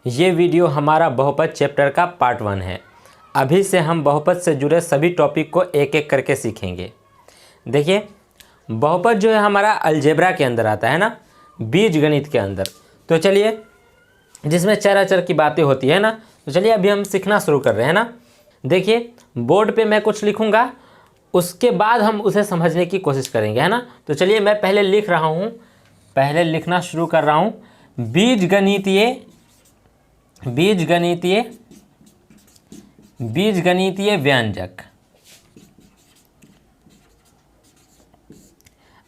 ये वीडियो हमारा बहुपद चैप्टर का पार्ट 1 है। अभी से हम बहुपद से जुड़े सभी टॉपिक को एक एक करके सीखेंगे। देखिए, बहुपद जो है हमारा अलजेब्रा के अंदर आता है ना, बीजगणित के अंदर। तो चलिए, जिसमें चर अचर की बातें होती है ना, तो चलिए अभी हम सीखना शुरू कर रहे हैं ना। देखिए, बोर्ड पे मैं कुछ लिखूंगा, उसके बाद हम उसे समझने की कोशिश करेंगे, है ना। तो चलिए मैं पहले लिख रहा हूँ, पहले लिखना शुरू कर रहा हूँ। बीजगणितीय व्यंजक।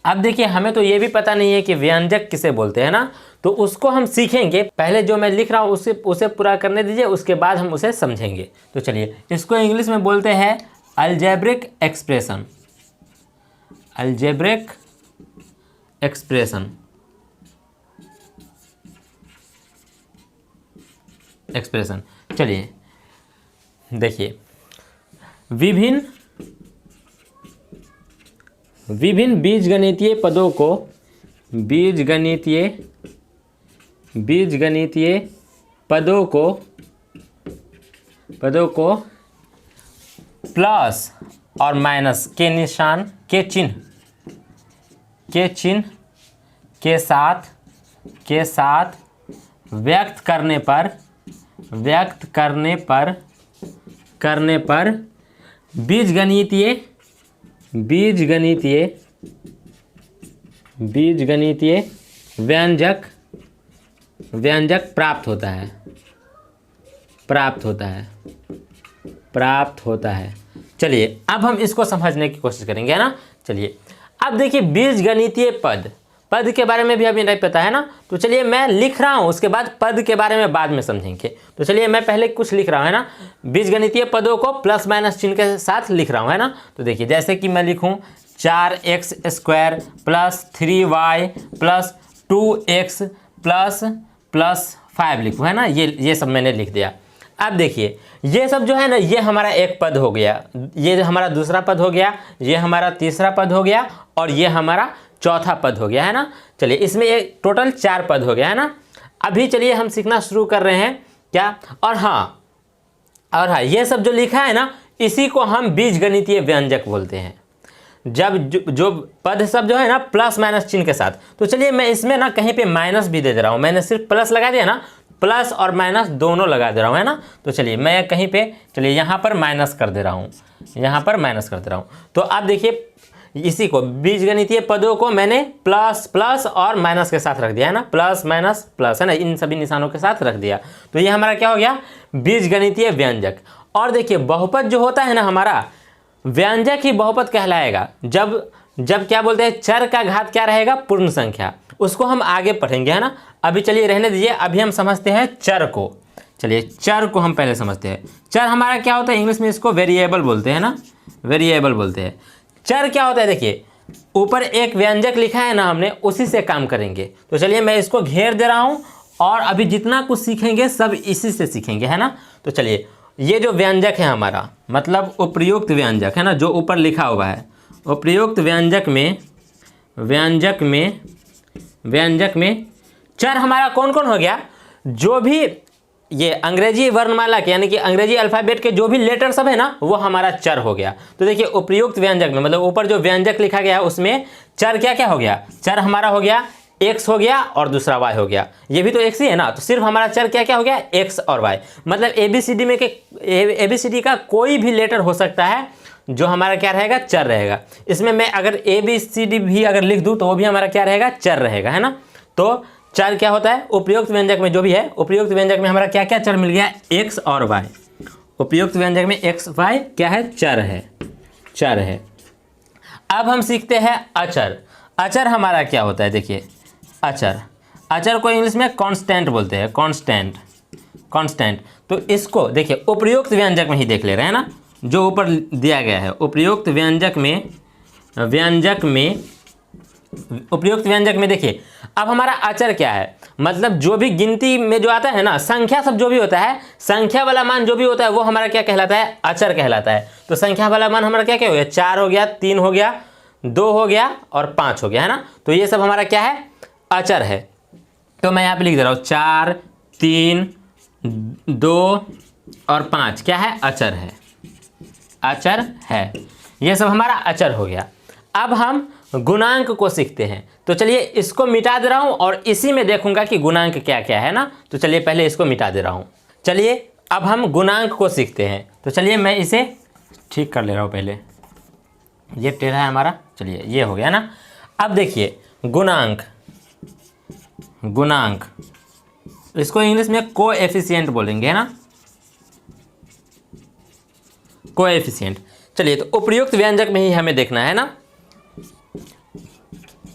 अब देखिए, हमें तो ये भी पता नहीं है कि व्यंजक किसे बोलते हैं ना, तो उसको हम सीखेंगे। पहले जो मैं लिख रहा हूँ उसे पूरा करने दीजिए, उसके बाद हम उसे समझेंगे। तो चलिए, इसको इंग्लिश में बोलते हैं अलजेब्रिक एक्सप्रेशन। Algebraic expression. चलिए देखिए, विभिन्न बीजगणितीय पदों को प्लस और माइनस के निशान के चिन्ह के साथ व्यक्त करने पर बीजगणितीय व्यंजक प्राप्त होता है। चलिए अब हम इसको समझने की कोशिश करेंगे, है ना। चलिए अब देखिए, बीजगणितीय पद के बारे में भी अभी नहीं पता है ना, तो चलिए मैं लिख रहा हूँ, उसके बाद पद के बारे में बाद में समझेंगे। तो चलिए मैं पहले कुछ लिख रहा हूँ, है ना। बीजगणितीय पदों को प्लस माइनस चिन्ह के साथ लिख रहा हूँ, है ना। तो देखिए, जैसे कि मैं लिखूँ 4x² + 3y + 2x + 5 लिखूँ, है ना। ये सब मैंने लिख दिया। अब देखिए, ये सब जो है ना, ये हमारा एक पद हो गया, ये हमारा दूसरा पद हो गया, ये हमारा तीसरा पद हो गया, और ये हमारा चौथा पद हो गया, है ना। चलिए, इसमें एक टोटल 4 पद हो गया, है ना। अभी चलिए हम सीखना शुरू कर रहे हैं क्या। और हाँ, ये सब जो लिखा है ना, इसी को हम बीजगणितीय व्यंजक बोलते हैं। जब जो पद सब जो है ना प्लस माइनस चिन्ह के साथ। तो चलिए मैं इसमें ना कहीं पे माइनस भी दे रहा हूँ, मैंने सिर्फ प्लस लगा दिया ना, प्लस और माइनस दोनों लगा दे रहा हूँ, है ना। तो चलिए मैं कहीं पे, चलिए यहाँ पर माइनस कर दे रहा हूँ, यहाँ पर माइनस कर दे रहा हूँ। तो आप देखिए, इसी को बीजगणितीय पदों को मैंने प्लस और माइनस के साथ रख दिया, है ना। प्लस माइनस प्लस, है ना, इन सभी निशानों के साथ रख दिया। तो ये हमारा क्या हो गया, बीजगणितीय व्यंजक। और देखिए, बहुपद जो होता है ना हमारा, व्यंजक ही बहुपद कहलाएगा जब क्या बोलते हैं, चर का घात क्या रहेगा, पूर्ण संख्या। उसको हम आगे पढ़ेंगे, है ना। अभी चलिए रहने दीजिए, अभी हम समझते हैं चर को। चलिए चर को हम पहले समझते हैं। चर हमारा क्या होता है, इंग्लिश में इसको वेरिएबल बोलते हैं ना, वेरिएबल बोलते हैं। चर क्या होता है, देखिए ऊपर एक व्यंजक लिखा है ना हमने, उसी से काम करेंगे। तो चलिए मैं इसको घेर दे रहा हूँ, और अभी जितना कुछ सीखेंगे सब इसी से सीखेंगे, है ना। तो चलिए, ये जो व्यंजक है हमारा, मतलब उपयुक्त व्यंजक, है ना, जो ऊपर लिखा हुआ है, उपयुक्त व्यंजक में चर हमारा कौन कौन हो गया, जो भी ये अंग्रेजी वर्णमाला के, यानी कि अंग्रेजी अल्फ़ाबेट के जो भी लेटर सब है ना, वो हमारा चर हो गया। तो देखिए, उपयुक्त व्यंजक में, मतलब ऊपर जो व्यंजक लिखा गया है उसमें चर क्या क्या हो गया, चर हमारा हो गया x हो गया, और दूसरा y हो गया। ये भी तो x ही है ना, तो सिर्फ हमारा चर क्या क्या हो गया, x और y। मतलब ABCD का कोई भी लेटर हो सकता है जो हमारा क्या रहेगा, चर रहेगा। इसमें मैं अगर ABCD भी अगर लिख दूं तो वो भी हमारा क्या रहेगा, चर रहेगा, है ना। तो चर क्या होता है, उपयुक्त व्यंजक में जो भी है, उपयुक्त व्यंजक में हमारा क्या क्या चर मिल गया, x और y। उपयुक्त व्यंजक में x y क्या है, चर है। अब हम सीखते हैं अचर। अचर हमारा क्या होता है, देखिए अचर को इंग्लिश में कांस्टेंट बोलते हैं, कांस्टेंट। तो इसको देखिए उपयुक्त व्यंजक में ही देख ले रहे हैं ना, जो ऊपर दिया गया है। उपयुक्त व्यंजक में देखिए, अब हमारा अचर क्या है, मतलब जो भी गिनती में जो आता है ना, संख्या सब जो भी होता है, संख्या वाला मान जो भी होता है वो हमारा क्या कहलाता है, अचर कहलाता है। तो संख्या वाला मान हमारा क्या क्या हो गया, 4 हो गया, 3 हो गया, 2 हो गया और 5 हो गया, है ना। तो ये सब हमारा क्या है, अचर है। तो मैं यहाँ पे लिख दे रहा हूँ 4 3 2 और 5 क्या है, अचर है, अचर है। ये सब हमारा अचर हो गया। अब हम गुणांक को सीखते हैं। तो चलिए इसको मिटा दे रहा हूँ और इसी में देखूंगा कि गुणांक क्या क्या है ना। तो चलिए पहले इसको मिटा दे रहा हूँ। चलिए अब हम गुणांक को सीखते हैं। तो चलिए मैं इसे ठीक कर ले रहा हूँ पहले। ये टेढ़ा है हमारा, चलिए ये हो गया ना। अब देखिए गुणांक, गुणांक इसको इंग्लिश में कोएफिशिएंट बोलेंगे, है ना, कोएफिशिएंट। चलिए तो उपर्युक्त व्यंजक में ही हमें देखना है ना।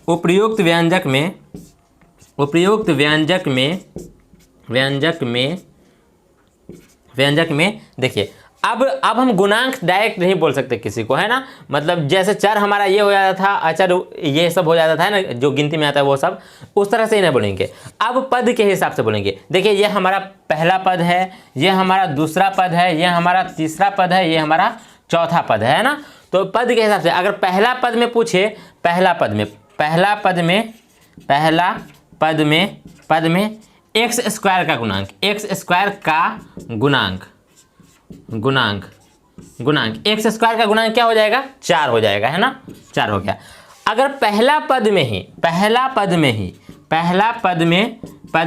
उपर्युक्त व्यंजक में, उपर्युक्त व्यंजक में, व्यंजक में देखिए अब हम गुणांक डायरेक्ट नहीं बोल सकते किसी को, है ना। मतलब जैसे चर हमारा ये हो जाता था, अचर ये सब हो जाता था ना, जो गिनती में आता है वो सब, उस तरह से ही नहीं बोलेंगे। अब पद के हिसाब से बोलेंगे। देखिए ये हमारा पहला पद है, ये हमारा दूसरा पद है, ये हमारा तीसरा पद है, ये हमारा चौथा पद है ना। तो पद के हिसाब से अगर पहला पद में पूछे, पहला पद में एक्स स्क्वायर का गुणांक, एक्स स्क्वायर का गुणांक, एक्स स्क्वायर का गुणांक क्या हो जाएगा, 4 हो जाएगा, है ना, 4 हो गया। अगर पहला पद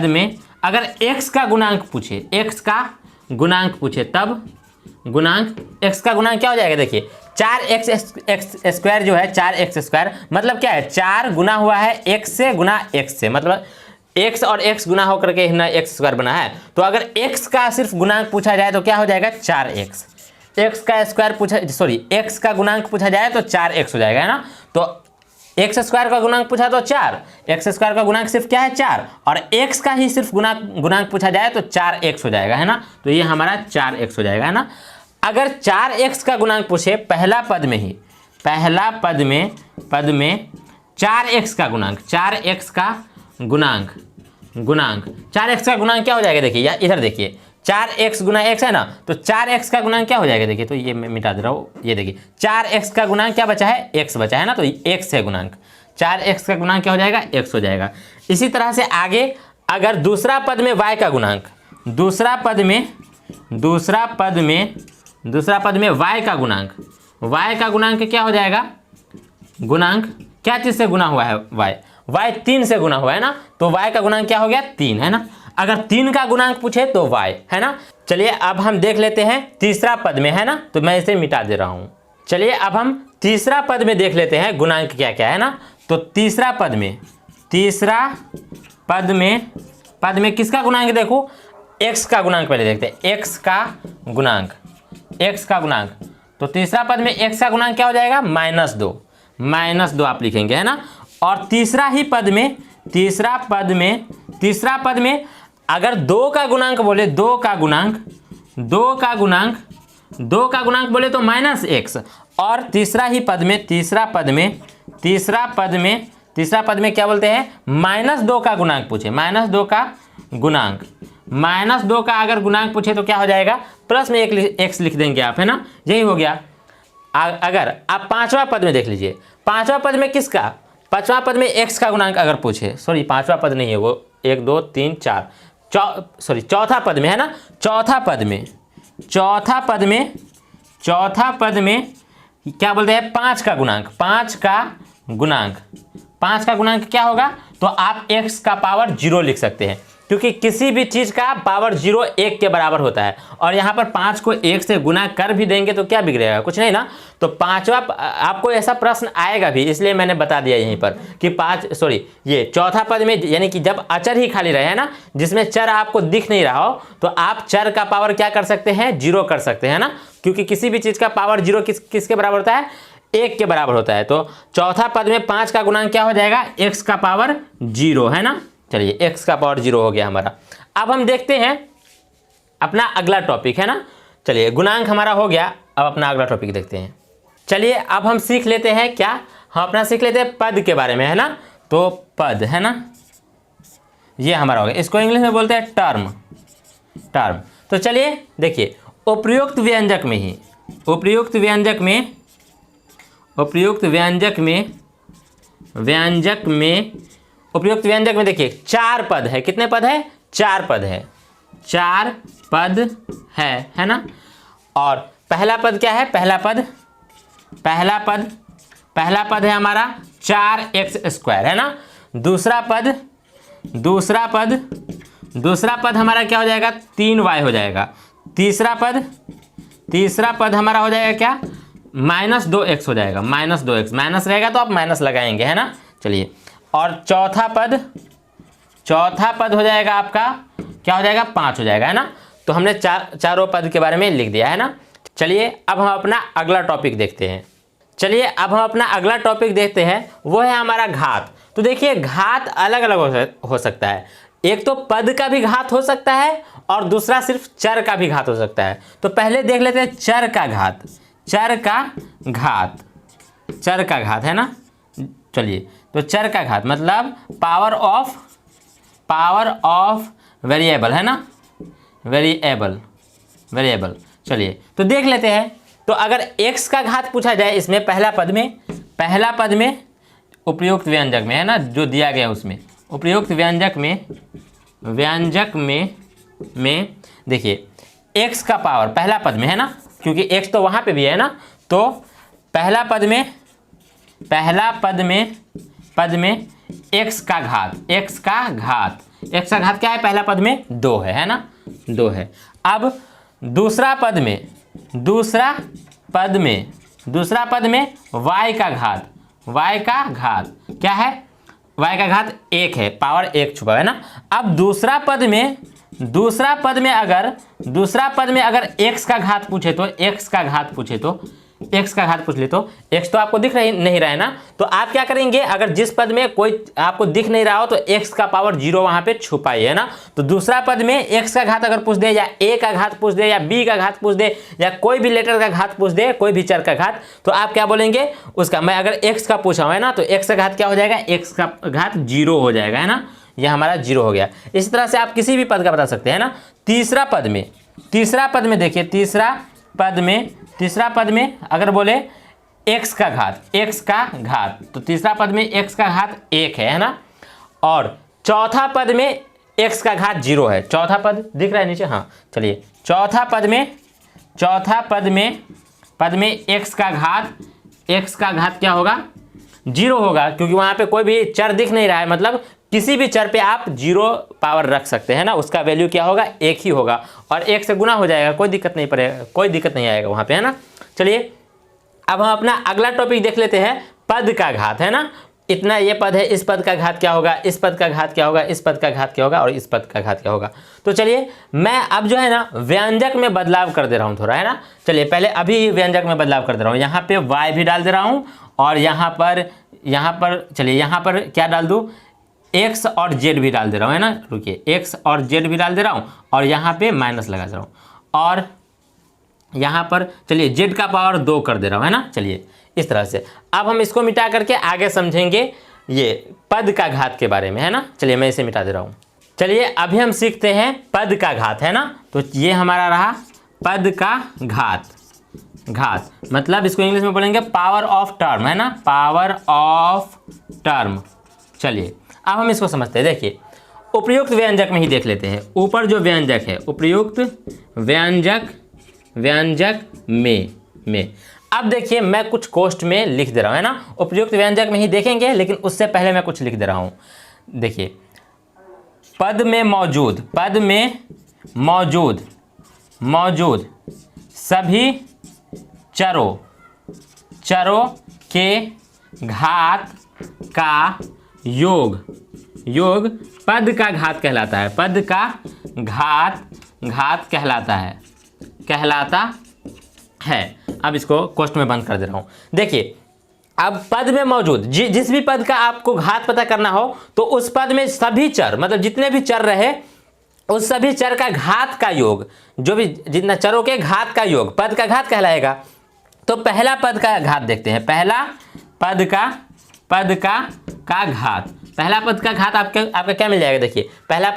में अगर एक्स का गुणांक पूछे, तब गुणांक एक्स का गुणांक क्या हो जाएगा। देखिए 4x स्क्वायर जो है, 4x स्क्वायर मतलब क्या है, 4 गुना हुआ है x से गुना x से, मतलब x और x गुना होकर के ना x स्क्वायर बना है। तो अगर x का सिर्फ गुणांक पूछा जाए तो क्या हो जाएगा, 4x। x का स्क्वायर x का गुणांक पूछा जाए तो 4x हो जाएगा, है ना। तो x स्क्वायर का गुणांक पूछा तो 4, x स्क्वायर का गुणांक सिर्फ क्या है, 4, और x का ही सिर्फ गुणांक पूछा जाए तो 4x हो जाएगा, है ना। तो ये हमारा 4x हो जाएगा, है ना। अगर 4x का गुणांक पूछे पहला पद में 4x का गुणांक, 4x का गुणांक 4x का गुणांक क्या हो जाएगा। देखिए या इधर देखिए 4x गुना x है ना, तो 4x का गुणांक क्या हो जाएगा। देखिए तो ये मैं मिटा दे रहा हूँ, ये देखिए 4x का गुणांक क्या बचा है, x बचा है ना, तो x है गुणांक, 4x का गुणांक क्या हो जाएगा, x हो जाएगा। इसी तरह से आगे अगर दूसरा पद में y का गुणांक, दूसरा पद में y का गुणांक क्या हो जाएगा, गुणांक क्या चीज से गुना हुआ है, y 3 से गुना हुआ है ना, तो y का गुणांक क्या हो गया, 3, है ना। अगर 3 का गुणांक पूछे तो y, है ना। चलिए अब हम देख लेते हैं तीसरा पद में, है ना, तो मैं इसे मिटा दे रहा हूं। चलिए अब हम तीसरा पद में देख लेते हैं गुणांक क्या क्या है ना। तो तीसरा पद में किसका गुणांक देखो, x का गुणांक पहले देखते हैं, x का गुणांक। तो तीसरा पद में x का गुणांक क्या हो जाएगा, -2 आप लिखेंगे, है ना। और तीसरा पद में अगर 2 का गुणांक बोले, 2 का गुणांक बोले तो -x, और तीसरा पद में क्या बोलते हैं, -2 का गुणांक पूछे, -2 का अगर गुणांक पूछे तो क्या हो जाएगा, प्लस में x लिख देंगे आप, है ना, यही हो गया। अगर आप पांचवा पद में देख लीजिए, पांचवा पद में किसका, पांचवा पद में x का गुणांक अगर पूछे, पांचवा पद नहीं है वो, 1 2 3 4, चौथा पद में, है ना, चौथा पद में क्या बोलते हैं, 5 का गुणांक क्या होगा, तो आप x का पावर 0 लिख सकते हैं, क्योंकि किसी भी चीज का पावर 0 1 के बराबर होता है। और यहाँ पर 5 को 1 से गुना कर भी देंगे तो क्या बिगड़ेगा, कुछ नहीं ना। तो पांचवा, आपको ऐसा प्रश्न आएगा भी, इसलिए मैंने बता दिया यहीं पर कि ये चौथा पद में, यानी कि जब अचर ही खाली रहे, है ना, जिसमें चर आपको दिख नहीं रहा हो, तो आप चर का पावर क्या कर सकते हैं, 0 कर सकते हैं ना, क्योंकि किसी भी चीज का पावर 0 किसके बराबर होता है, 1 के बराबर होता है। तो चौथा पद में 5 का गुणांक क्या हो जाएगा, x का पावर 0, है ना। चलिए x का पावर 0 हो गया हमारा। अब हम देखते हैं अपना अगला टॉपिक, है ना। चलिए गुणांक हमारा हो गया, अब अपना अगला टॉपिक देखते हैं। चलिए अब हम सीख लेते हैं क्या, हम अपना सीख लेते हैं पद के बारे में, है ना। तो पद, है ना, ये हमारा हो गया, इसको इंग्लिश में बोलते हैं टर्म। तो चलिए देखिए उपर्युक्त व्यंजक में देखिए 4 पद है, कितने पद है, 4 पद है, 4 पद है ना। और पहला पद क्या है, पहला पद है हमारा 4x² है ना। दूसरा पद हमारा क्या हो जाएगा, 3y हो जाएगा। तीसरा पद हमारा हो जाएगा क्या, -2x हो जाएगा, -2x। माइनस रहेगा तो आप माइनस लगाएंगे है ना। चलिए, और चौथा पद हो जाएगा आपका, क्या हो जाएगा, 5 हो जाएगा है ना। तो हमने चारों पद के बारे में लिख दिया है ना। चलिए अब हम अपना अगला टॉपिक देखते हैं। वो है हमारा घात। तो देखिए घात अलग अलग हो सकता है। एक तो पद का भी घात हो सकता है और दूसरा सिर्फ चर का भी घात हो सकता है। तो पहले देख लेते हैं चर का घात है ना। चलिए, तो चर का घात मतलब पावर ऑफ वेरिएबल है ना, वेरिएबल। चलिए तो देख लेते हैं। तो अगर x का घात पूछा जाए इसमें पहला पद में उपयुक्त व्यंजक में है ना, जो दिया गया उसमें उपयुक्त व्यंजक में देखिए x का पावर पहला पद में है ना, क्योंकि x तो वहाँ पे भी है ना। तो पहला पद में x का घात क्या है, पहला पद में 2 है ना, 2 है। अब दूसरा पद में y का घात क्या है, y का घात 1 है, पावर 1 छुपा है ना। अब दूसरा पद में अगर x का घात पूछ ले तो x तो आपको दिख नहीं रहा है ना। तो आप क्या करेंगे, अगर जिस पद में कोई आपको दिख नहीं रहा हो तो x का पावर 0 वहां पे छुपाइए है ना। तो दूसरा पद में x का घात अगर पूछ दे, या a का घात पूछ दे, या b का घात पूछ दे, या कोई भी लेटर का घात पूछ दे, कोई भी चर का घात, तो आप क्या बोलेंगे उसका। मैं अगर x का पूछा हुआ है ना, तो x का घात क्या हो जाएगा, x का घात 0 हो जाएगा है ना। यह हमारा 0 हो गया। इस तरह से आप किसी भी पद का बता सकते हैं ना। तीसरा पद में देखिए, तीसरा पद में अगर बोले x का घात, तो तीसरा पद में x का घात 1 है ना। और चौथा पद में x का घात 0 है। चौथा पद दिख रहा है नीचे, हाँ। चलिए, चौथा पद में x का घात क्या होगा, 0 होगा, क्योंकि वहां पे कोई भी चर दिख नहीं रहा है। मतलब किसी भी चर पे आप 0 पावर रख सकते हैं ना, उसका वैल्यू क्या होगा, 1 ही होगा, और 1 से गुना हो जाएगा, कोई दिक्कत नहीं आएगा वहां पे है ना। चलिए अब हम अपना अगला टॉपिक देख लेते हैं, पद का घात है ना। इतना ये पद है, इस पद का घात क्या होगा, इस पद का घात क्या होगा, इस पद का घात क्या होगा, और इस पद का घात क्या होगा। तो चलिए मैं अब जो है ना व्यंजक में बदलाव कर दे रहा हूँ थोड़ा है ना। चलिए पहले अभी व्यंजक में बदलाव कर दे रहा हूँ, यहाँ पे y भी डाल दे रहा हूँ, और यहाँ पर चलिए यहाँ पर क्या डाल दूँ, x और z भी डाल दे रहा हूँ है ना। रुकिए, x और z भी डाल दे रहा हूँ, और यहाँ पे माइनस लगा दे रहा हूँ, और यहाँ पर चलिए z का पावर 2 कर दे रहा हूँ है ना। चलिए इस तरह से अब हम इसको मिटा करके आगे समझेंगे ये पद का घात के बारे में है ना। चलिए मैं इसे मिटा दे रहा हूँ। चलिए अभी हम सीखते हैं पद का घात है ना। तो ये हमारा रहा पद का घात मतलब इसको इंग्लिश में बोलेंगे पावर ऑफ टर्म है ना, पावर ऑफ टर्म। चलिए अब हम इसको समझते हैं। देखिए उपयुक्त व्यंजक में ही देख लेते हैं। ऊपर जो व्यंजक है उपयुक्त व्यंजक में अब देखिए मैं कुछ कोष्ठ में लिख दे रहा हूँ है ना। उपयुक्त व्यंजक में ही देखेंगे, लेकिन उससे पहले मैं कुछ लिख दे रहा हूँ। देखिए पद में मौजूद सभी चरों के घात का योग पद का घात कहलाता है। पद का घात कहलाता है। अब इसको कोष्ठ में बंद कर दे रहा हूं। देखिए अब पद में मौजूद जिस भी पद का आपको घात पता करना हो, तो उस पद में सभी चर मतलब जितने भी चर रहे उस सभी चर का घात का योग, जो भी जितना चरों के घात का योग पद का घात कहलाएगा। तो पहला पद का घात देखते हैं। पहला पद का घात, पहला पद का घात आपका क्या मिल जाएगा। देखिए पहला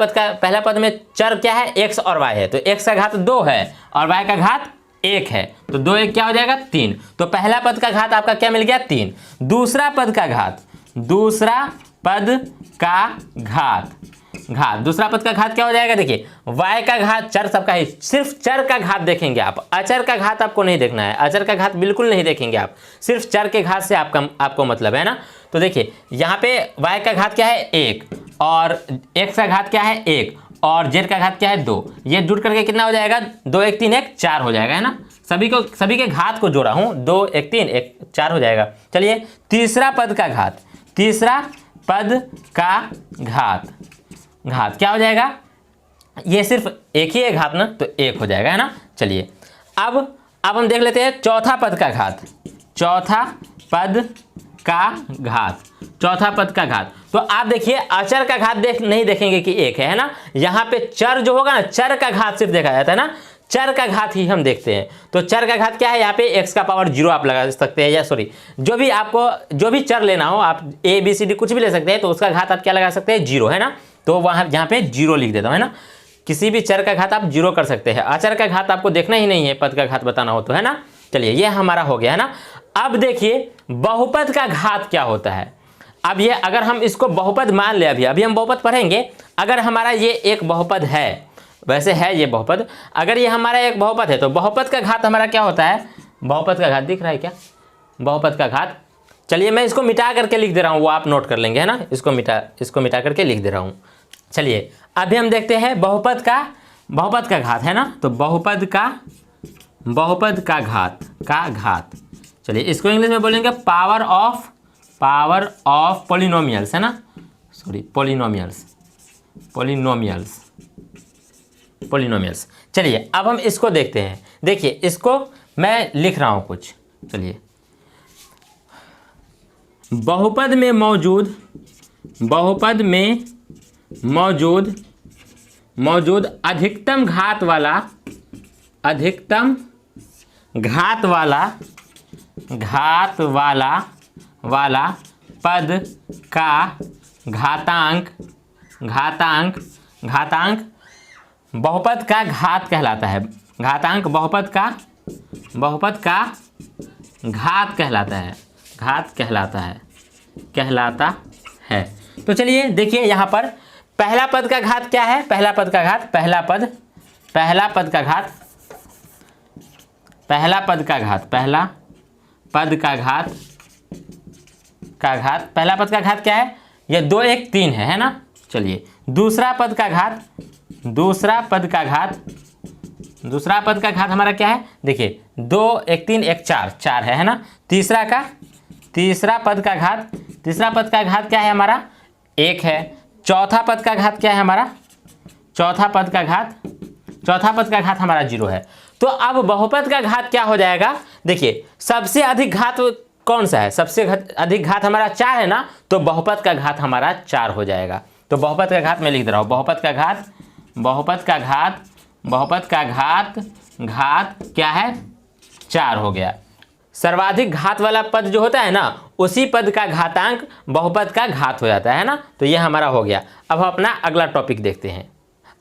पद में चर क्या है, x और y है। तो x का घात 2 है और y का घात 1 है, तो 2 1 क्या हो जाएगा 3। तो पहला पद का घात आपका क्या मिल गया 3। दूसरा पद का घात घात, दूसरा पद का घात क्या हो जाएगा, देखिए y का घात, चर सबका ही, सिर्फ चर का घात देखेंगे आप, अचर का घात आपको नहीं देखना है, अचर का घात बिल्कुल नहीं देखेंगे आप, सिर्फ चर के घात से आपको मतलब है ना। तो देखिए यहाँ पे y का घात क्या है 1 और x का घात क्या है 1 और z का घात क्या है 2, ये जुड़ करके कितना हो जाएगा 2 1 3 1 4 हो जाएगा, है ना। सभी के घात को जोड़ा हूँ, 2 1 3 1 4 हो जाएगा। चलिए तीसरा पद का घात, तीसरा पद का घात क्या हो जाएगा, ये सिर्फ एक ही है घात ना, तो 1 हो जाएगा, है ना। चलिए अब हम देख लेते हैं चौथा पद का घात, चौथा पद का घात, चौथा पद का घात। तो आप देखिए अचर का घात नहीं देखेंगे कि 1 है ना, यहाँ पे चर जो होगा ना, चर का घात सिर्फ देखा जाता है ना, चर का घात ही हम देखते हैं। तो चर का घात क्या है, यहाँ पे x का पावर 0 आप लगा सकते हैं, या सॉरी जो भी चर लेना हो आप a b c d कुछ भी ले सकते हैं, तो उसका घात आप क्या लगा सकते हैं 0, है ना। तो वहाँ यहाँ पे 0 लिख देता हूँ, है ना। किसी भी चर का घात आप 0 कर सकते हैं, अचर का घात आपको देखना ही नहीं है, पद का घात बताना हो तो, है ना। चलिए ये हमारा हो गया, है ना। अब देखिए बहुपद का घात क्या होता है। अब ये अगर हम इसको बहुपद मान ले, अभी हम बहुपद पढ़ेंगे, अगर हमारा ये एक बहुपद है, वैसे है ये बहुपद, अगर ये हमारा एक बहुपद है तो बहुपद का घात हमारा क्या होता है, बहुपद का घात दिख रहा है क्या, बहुपद का घात। चलिए मैं इसको मिटा करके लिख दे रहा हूँ, वो आप नोट कर लेंगे, है ना। इसको मिटा करके लिख दे रहा हूँ। चलिए अभी हम देखते हैं बहुपद का घात, है ना। तो बहुपद का घात, चलिए इसको इंग्लिश में बोलेंगे पावर ऑफ पॉलिनोमियल्स, है ना, सॉरी पॉलिनोमियल्स। चलिए अब हम इसको देखते हैं, देखिए इसको मैं लिख रहा हूं कुछ। चलिए बहुपद में मौजूद अधिकतम घात वाला पद का घातांक बहुपद का घात कहलाता है। घातांक बहुपद का घात कहलाता है। तो चलिए देखिए यहाँ पर पहला पद का घात क्या है, पहला पद का घात, पहला पद का घात क्या है, ये 2 1 3 है ना। चलिए दूसरा पद का घात हमारा क्या है, देखिए 2 1 3 1 4 है ना। तीसरा पद का घात क्या है हमारा 1 है। चौथा पद का घात क्या है हमारा, चौथा पद का घात हमारा 0 है। तो अब बहुपद का घात क्या हो जाएगा, देखिए सबसे अधिक घात कौन सा है, सबसे अधिक घात हमारा 4 है ना, तो बहुपद का घात हमारा 4 हो जाएगा। तो बहुपद का घात मैं लिख दे रहा हूँ, बहुपद का घात क्या है 4 हो गया। सर्वाधिक घात वाला पद जो होता है ना, उसी पद का घातांक बहुपद का घात हो जाता है ना। तो ये हमारा हो गया। अब हम अपना अगला टॉपिक देखते हैं।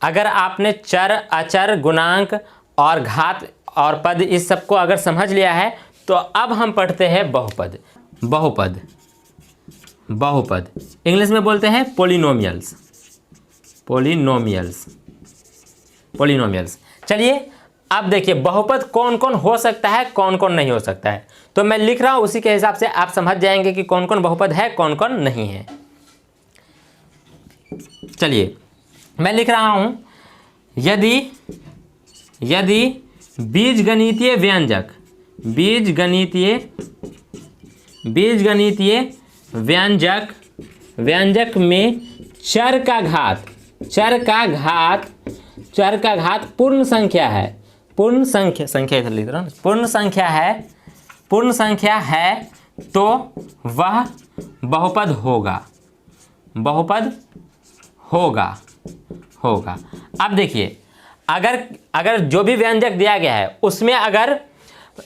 अगर आपने चर, अचर, गुणांक और घात और पद इस सब को अगर समझ लिया है, तो अब हम पढ़ते हैं बहुपद इंग्लिश में बोलते हैं पॉलिनोमियल्स। चलिए अब देखिए बहुपद कौन कौन हो सकता है, कौन कौन नहीं हो सकता है। तो मैं लिख रहा हूं, उसी के हिसाब से आप समझ जाएंगे कि कौन कौन बहुपद है, कौन कौन नहीं है। चलिए मैं लिख रहा हूं, यदि बीजगणितीय व्यंजक में चर का घात पूर्ण संख्या है तो वह बहुपद होगा। अब देखिए अगर जो भी व्यंजक दिया गया है उसमें अगर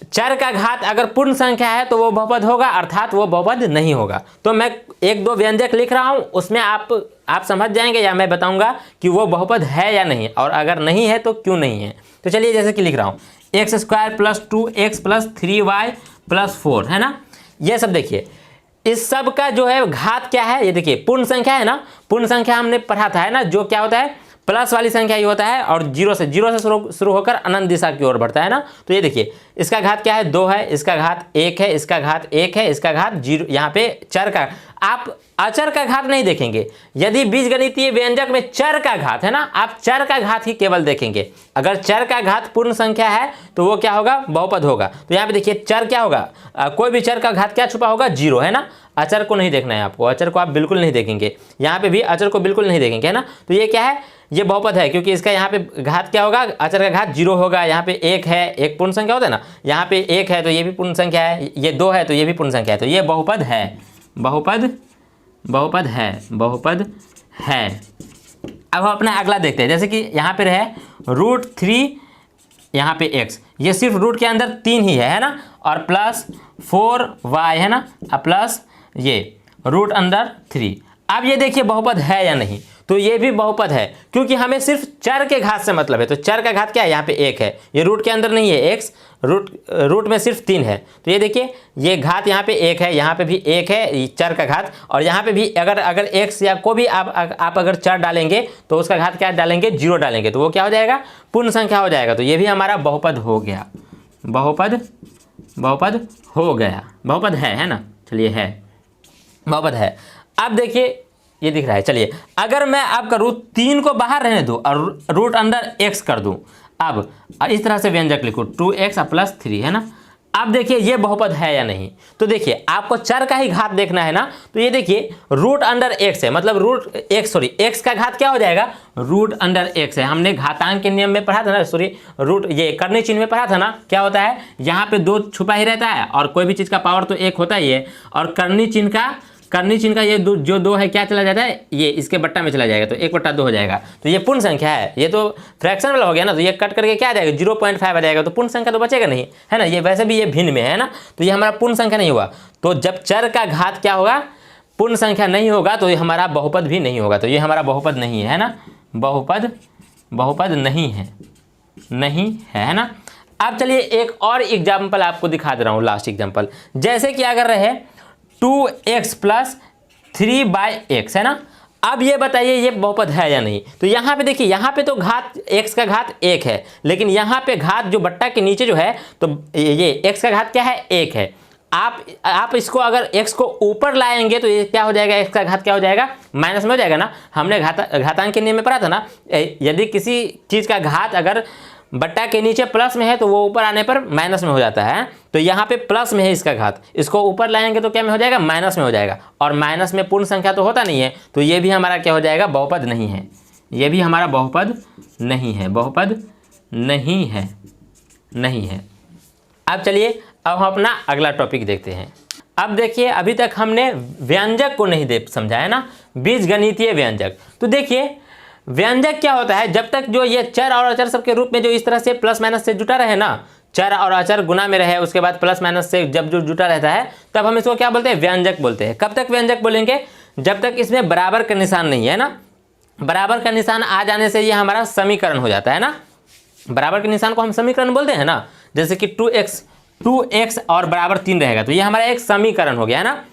चर का घात अगर पूर्ण संख्या है तो वो बहुपद होगा, अर्थात वो बहुपद नहीं होगा। तो मैं 1-2 व्यंजक लिख रहा हूँ, उसमें आप समझ जाएंगे या मैं बताऊंगा कि वो बहुपद है या नहीं, और अगर नहीं है तो क्यों नहीं है। तो चलिए जैसे कि लिख रहा हूँ x² + 2x + 3y + 4, है ना। ये सब देखिए इस सब का जो है घात क्या है, ये देखिए पूर्ण संख्या है ना, पूर्ण संख्या हमने पढ़ा था है ना, जो क्या होता है प्लस वाली संख्या ये होता है और जीरो से शुरू होकर अनंत दिशा की ओर बढ़ता है ना। तो ये देखिए इसका घात क्या है 2 है, इसका घात 1 है, इसका घात 1 है, इसका घात 0, यहाँ पे चर का, आप अचर का घात नहीं देखेंगे। यदि बीजगणितीय व्यंजक में चर का घात है ना, आप चर का घात ही केवल देखेंगे। अगर चर का घात पूर्ण संख्या है तो वो क्या होगा, बहुपद होगा। तो यहाँ पे देखिए चर क्या होगा, कोई भी चर का घात क्या छुपा होगा, 0 है ना। अचर को नहीं देखना है आपको, अचर को आप बिल्कुल नहीं देखेंगे, यहाँ पे भी अचर को बिल्कुल नहीं देखेंगे है ना। तो ये क्या है, ये बहुपद है, क्योंकि इसका यहाँ पे घात क्या होगा, अचर का घात 0 होगा। यहाँ पे 1 है, एक पूर्ण संख्या होता है ना, यहाँ पे 1 है तो ये भी पूर्ण संख्या है, ये 2 है तो ये भी पूर्ण संख्या है, तो ये बहुपद है, बहुपद है, बहुपद है। अब हम अपना अगला देखते हैं, जैसे कि यहाँ पे रहे √3 यहाँ पे x, ये सिर्फ रूट के अंदर 3 ही है ना, और प्लस 4y है ना, प्लस ये रूट अंदर 3। अब ये देखिए बहुपद है या नहीं, तो ये भी बहुपद है, क्योंकि हमें सिर्फ चर के घात से मतलब है। तो चर का घात क्या है, यहाँ पे 1 है, ये रूट के अंदर नहीं है, x रूट में सिर्फ 3 है। तो ये देखिए ये घात यहाँ पे 1 है, यहाँ पे भी 1 है चर का घात, और यहाँ पे भी अगर x या को भी आप अगर चर डालेंगे तो उसका घात क्या डालेंगे, 0 डालेंगे, तो वो क्या हो जाएगा, पूर्ण संख्या हो जाएगा। तो ये भी हमारा बहुपद हो गया, बहुपद हो गया, बहुपद है ना। चलिए है, बहुपद है। अब देखिए ये दिख रहा है, चलिए अगर मैं आपका √3 को बाहर रहने दूं और रूट अंदर x कर दूं, अब इस तरह से व्यंजक लिखो 2x + 3 है ना। अब देखिए ये बहुपद है या नहीं, तो देखिए आपको चर का ही घात देखना है ना। तो ये देखिए रूट अंडर x है, मतलब x का घात क्या हो जाएगा, रूट अंडर x है। हमने घातांक के नियम में पढ़ा था ना, रूट ये करनी चिन्ह में पढ़ा था ना, क्या होता है यहाँ पे 2 छुपा ही रहता है, और कोई भी चीज़ का पावर तो 1 होता ही है, और करनी चिन्ह का ये जो 2 है क्या चला जाता है, ये इसके बट्टा में चला जाएगा, तो 1/2 हो जाएगा। तो ये पूर्ण संख्या है, ये तो फ्रैक्शन वाला हो गया ना, तो ये कट करके क्या आ जाएगा, 0.5 आ जाएगा, तो पूर्ण संख्या तो बचेगा नहीं है ना। ये वैसे भी ये भिन्न में है ना, तो ये हमारा पूर्ण संख्या नहीं हुआ। तो जब चर का घात क्या होगा, पूर्ण संख्या नहीं होगा, तो ये हमारा बहुपद भी नहीं होगा। तो ये हमारा बहुपद नहीं है ना, बहुपद नहीं है ना। अब चलिए एक और एग्जाम्पल आपको दिखा दे रहा हूँ, लास्ट एग्जाम्पल। जैसे कि अगर रहे 2x + 3/x है ना। अब ये बताइए ये बहुपद है या नहीं। तो यहाँ पे देखिए, यहाँ पे तो घात x का घात 1 है, लेकिन यहाँ पे घात जो बट्टा के नीचे जो है, तो ये x का घात क्या है, 1 है। आप इसको अगर x को ऊपर लाएंगे तो ये क्या हो जाएगा, x का घात क्या हो जाएगा, माइनस में हो जाएगा ना। हमने घातांक के नियम में पढ़ा था ना, यदि किसी चीज़ का घात अगर बट्टा के नीचे प्लस में है तो वो ऊपर आने पर माइनस में हो जाता है। तो यहाँ पे प्लस में है इसका घात, इसको ऊपर लाएंगे तो क्या में हो जाएगा, माइनस में हो जाएगा, और माइनस में पूर्ण संख्या तो होता नहीं है, तो ये भी हमारा क्या हो जाएगा, बहुपद नहीं है। ये भी हमारा बहुपद नहीं है, बहुपद नहीं है। अब चलिए अब हम अपना अगला टॉपिक देखते हैं। अब देखिए अभी तक हमने व्यंजक को नहीं समझा है ना, बीजगणितीय व्यंजक। तो देखिए व्यंजक क्या होता है, जब तक जो ये चर और अचर सबके रूप में जो इस तरह से प्लस माइनस से जुटा रहे ना, चर और अचर गुना में रहे, उसके बाद प्लस माइनस से जब जो जुटा रहता है, तब हम इसको क्या बोलते हैं, व्यंजक बोलते हैं। कब तक व्यंजक बोलेंगे, जब तक इसमें बराबर का निशान नहीं है ना। बराबर का निशान आ जाने से ये हमारा समीकरण हो जाता है ना। बराबर के निशान को हम समीकरण बोलते हैं ना, जैसे कि 2x और बराबर 3 रहेगा, तो ये हमारा एक समीकरण हो गया है ना।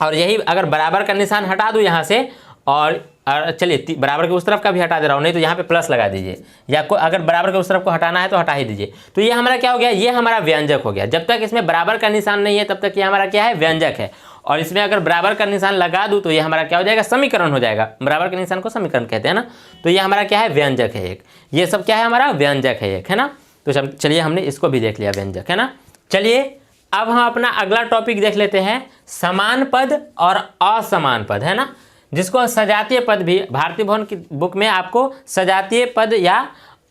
और यही अगर बराबर का निशान हटा दूँ यहाँ से, और चलिए बराबर के उस तरफ का भी हटा दे रहा हूँ, नहीं तो यहाँ पे प्लस लगा दीजिए, या अगर बराबर के उस तरफ को हटाना है तो हटा ही दीजिए। तो ये हमारा क्या हो गया, ये हमारा व्यंजक हो गया। जब तक इसमें बराबर का निशान नहीं है तब तक ये हमारा क्या है, व्यंजक है। और इसमें अगर बराबर का निशान लगा दूँ तो ये हमारा क्या हो जाएगा, समीकरण हो जाएगा। बराबर के निशान को समीकरण कहते हैं ना। तो ये हमारा क्या है, व्यंजक है एक। ये सब क्या है, हमारा व्यंजक है एक, है ना। तो चलिए हमने इसको भी देख लिया, व्यंजक है ना। चलिए अब हम अपना अगला टॉपिक देख लेते हैं, समान पद और असमान पद, है ना, जिसको सजातीय पद भी भारतीय भवन की बुक में आपको सजातीय पद या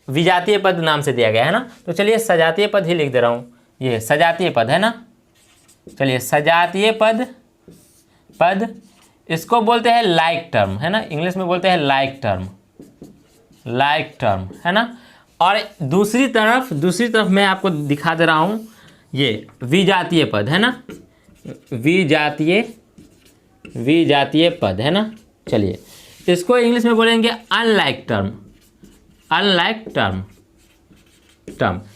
विजातीय पद नाम से दिया गया है ना। तो चलिए सजातीय पद ही लिख दे रहा हूँ, ये सजातीय पद है ना। चलिए सजातीय पद इसको बोलते हैं लाइक टर्म, है ना, इंग्लिश में बोलते हैं लाइक टर्म, है ना। और दूसरी तरफ मैं आपको दिखा दे रहा हूँ, ये विजातीय पद है ना, विजातीय पद है ना। चलिए इसको इंग्लिश में बोलेंगे अनलाइक टर्म।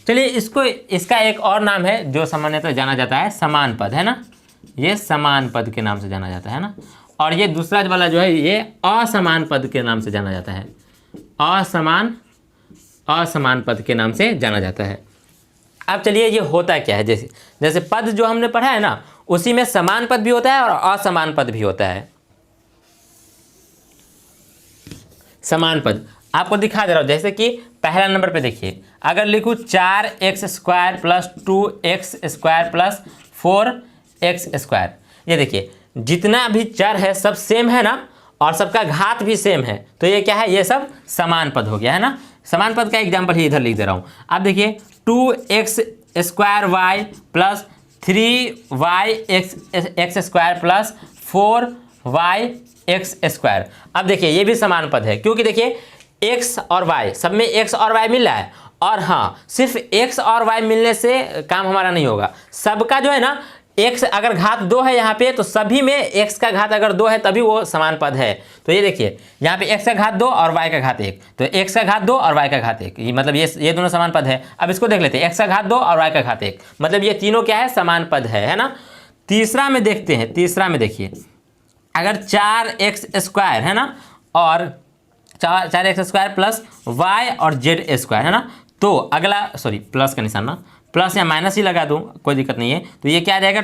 चलिए इसका एक और नाम है जो सामान्यतः जाना जाता है, समान पद, है ना, ये समान पद के नाम से जाना जाता है ना। और ये दूसरा वाला जो है ये असमान पद के नाम से जाना जाता है, असमान पद के नाम से जाना जाता है। अब चलिए ये होता क्या है, जैसे जैसे पद जो हमने पढ़ा है ना उसी में समान पद भी होता है और असमान पद भी होता है। समान पद आपको दिखा दे रहा हूँ, जैसे कि पहला नंबर पे देखिए, अगर लिखूँ 4x² plus 2x² plus 4x², ये देखिए जितना भी चर है सब सेम है ना और सबका घात भी सेम है, तो ये क्या है, ये सब समान पद हो गया है ना। समान पद का एग्जाम्पल ही इधर लिख दे रहा हूँ। अब देखिए 2x² plus 3y(x² plus 4y(x²। अब देखिए ये भी समान पद है, क्योंकि देखिए x और y सब में x और y मिल रहा है। और हाँ, सिर्फ x और y मिलने से काम हमारा नहीं होगा, सबका जो है ना x अगर घात 2 है यहाँ पे, तो सभी में x का घात अगर 2 है तभी वो समान पद है। तो ये देखिए यहाँ पे x का घात 2 और y का घात 1, तो x का घात 2 और y का घात 1, ये मतलब ये दोनों समान पद है। अब इसको देख लेते हैं, x का घात 2 और y का घात 1, मतलब ये तीनों क्या है, समान पद है ना। तीसरा में देखते हैं, तीसरा में देखिए अगर 4x² है ना और 4x² प्लस y और z² है ना, तो अगला सॉरी प्लस का निशान ना, प्लस या माइनस ही लगा दूं कोई दिक्कत नहीं है। तो ये क्या आ जाएगा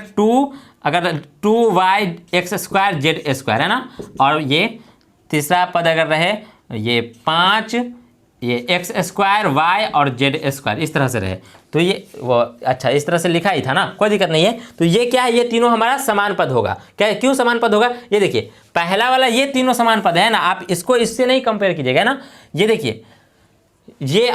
2y(x² z² है ना। और ये तीसरा पद अगर रहे ये 5 ये x² y और z² इस तरह से रहे, तो ये वो अच्छा इस तरह से लिखा ही था ना, कोई दिक्कत नहीं है। तो ये क्या है, ये तीनों हमारा समान पद होगा। क्या क्यों समान पद होगा, ये देखिए पहला वाला ये तीनों समान पद है ना, आप इसको इससे नहीं कंपेयर कीजिएगा ना। ये देखिए ये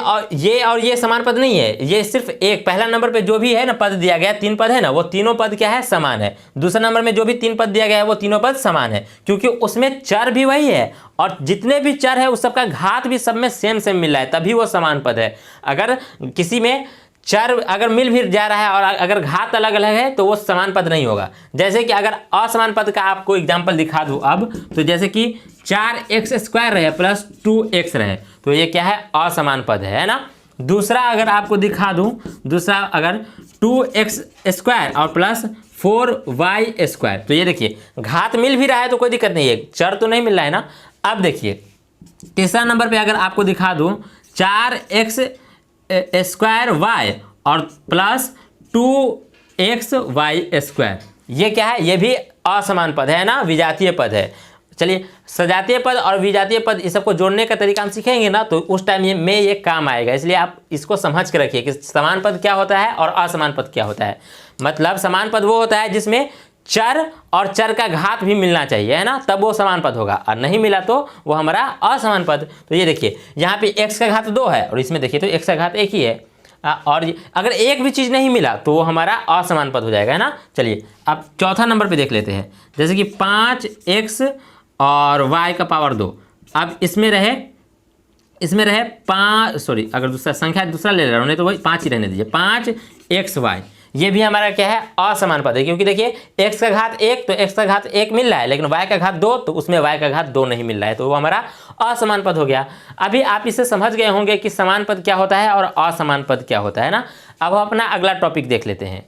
और ये समान पद नहीं है, ये सिर्फ एक पहला नंबर पे जो भी है ना पद दिया गया, 3 पद है ना, वो तीनों पद क्या है, समान है। दूसरा नंबर में जो भी 3 पद दिया गया है वो तीनों पद समान है, क्योंकि उसमें चर भी वही है और जितने भी चर है उस सबका घात भी सब में सेम मिल रहा है, तभी वो समान पद है। अगर किसी में चर अगर मिल भी जा रहा है और अगर घात अलग अलग है तो वो समान पद नहीं होगा। जैसे कि अगर असमान पद का आपको एग्जाम्पल दिखा दूँ अब, तो जैसे कि 4x² रहे प्लस 2x रहे, तो ये क्या है, असमान पद है ना। दूसरा अगर आपको दिखा दूं, दूसरा अगर 2x² और प्लस 4y², तो ये देखिए घात मिल भी रहा है तो कोई दिक्कत नहीं है, चर तो नहीं मिल रहा है ना। अब देखिए तीसरा नंबर पे अगर आपको दिखा दूं 4x² और प्लस 2xy², ये क्या है, ये भी असमान पद है ना, विजातीय पद है। चलिए सजातीय पद और विजातीय पद इस सबको जोड़ने का तरीका हम सीखेंगे ना, तो उस टाइम ये काम आएगा। इसलिए आप इसको समझ के रखिए कि समान पद क्या होता है और असमान पद क्या होता है। मतलब समान पद वो होता है जिसमें चर और चर का घात भी मिलना चाहिए है ना, तब वो समान पद होगा, और नहीं मिला तो वो हमारा असमान पद। तो ये देखिए यहाँ पे x का घात 2 है और इसमें देखिए तो x का घात 1 ही है, और अगर एक भी चीज़ नहीं मिला तो वो हमारा असमान पद हो जाएगा है ना। चलिए अब चौथा नंबर पे देख लेते हैं, जैसे कि 5x और y का पावर 2। अब इसमें रहे 5 सॉरी अगर दूसरा संख्या दूसरा ले रहा हूँ नहीं तो वही 5 ही रहने दीजिए, 5xy, ये भी हमारा क्या है, असमान पद है। क्योंकि देखिए x का घात 1 तो x का घात 1 मिल रहा है, लेकिन y का घात 2 तो उसमें y का घात 2 नहीं मिल रहा है, तो वो हमारा असमान पद हो गया। अभी आप इसे समझ गए होंगे कि समान पद क्या होता है और असमान पद क्या होता है ना। अब हम अपना अगला टॉपिक देख लेते हैं।